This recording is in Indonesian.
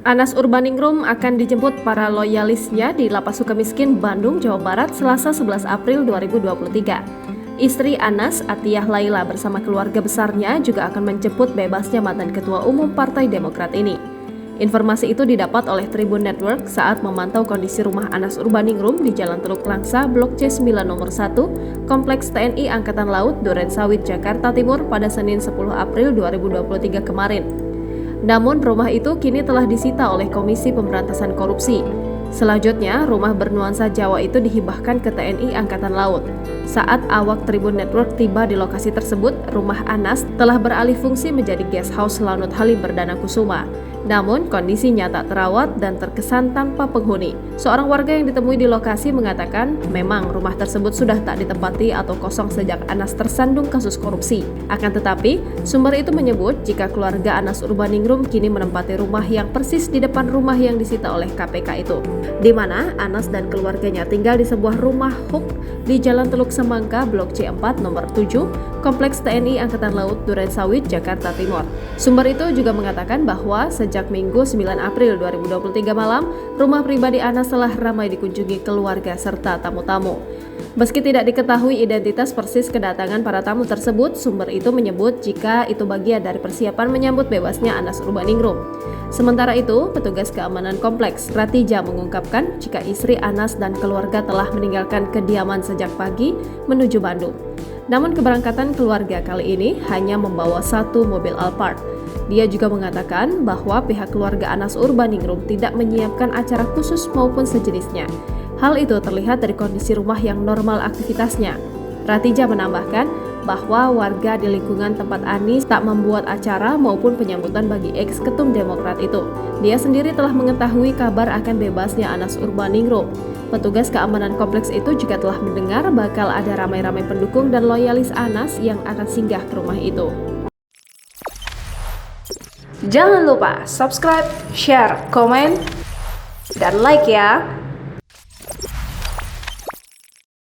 Anas Urbaningrum akan dijemput para loyalisnya di Lapas Sukamiskin, Bandung, Jawa Barat, Selasa 11 April 2023. Istri Anas, Atiyah Laila, bersama keluarga besarnya juga akan menjemput bebasnya mantan Ketua Umum Partai Demokrat ini. Informasi itu didapat oleh Tribun Network saat memantau kondisi rumah Anas Urbaningrum di Jalan Teluk Langsa, Blok C9 nomor 1, Kompleks TNI Angkatan Laut, Durensawit, Jakarta Timur pada Senin 10 April 2023 kemarin. Namun rumah itu kini telah disita oleh Komisi Pemberantasan Korupsi. Selanjutnya, rumah bernuansa Jawa itu dihibahkan ke TNI Angkatan Laut. Saat awak Tribun Network tiba di lokasi tersebut, rumah Anas telah beralih fungsi menjadi guest house Lanut Halim Perdana Kusuma. Namun, kondisinya tak terawat dan terkesan tanpa penghuni. Seorang warga yang ditemui di lokasi mengatakan memang rumah tersebut sudah tak ditempati atau kosong sejak Anas tersandung kasus korupsi. Akan tetapi, sumber itu menyebut jika keluarga Anas Urbaningrum kini menempati rumah yang persis di depan rumah yang disita oleh KPK itu, di mana Anas dan keluarganya tinggal di sebuah rumah huk di Jalan Teluk Semangka, Blok C4 nomor 7, Kompleks TNI Angkatan Laut, Durensawit, Jakarta Timur. Sumber itu juga mengatakan bahwa sejak Minggu 9 April 2023 malam, rumah pribadi Anas telah ramai dikunjungi keluarga serta tamu-tamu. Meski tidak diketahui identitas persis kedatangan para tamu tersebut, sumber itu menyebut jika itu bagian dari persiapan menyambut bebasnya Anas Urbaningrum. Sementara itu, petugas keamanan kompleks Ratija mengungkapkan jika istri Anas dan keluarga telah meninggalkan kediaman sejak pagi menuju Bandung. Namun keberangkatan keluarga kali ini hanya membawa satu mobil Alphard. Dia juga mengatakan bahwa pihak keluarga Anas Urbaningrum tidak menyiapkan acara khusus maupun sejenisnya. Hal itu terlihat dari kondisi rumah yang normal aktivitasnya. Ratija menambahkan bahwa warga di lingkungan tempat Anis tak membuat acara maupun penyambutan bagi ex-ketum Demokrat itu. Dia sendiri telah mengetahui kabar akan bebasnya Anas Urbaningrum. Petugas keamanan kompleks itu juga telah mendengar bakal ada ramai-ramai pendukung dan loyalis Anas yang akan singgah ke rumah itu. Jangan lupa subscribe, share, komen, dan like ya!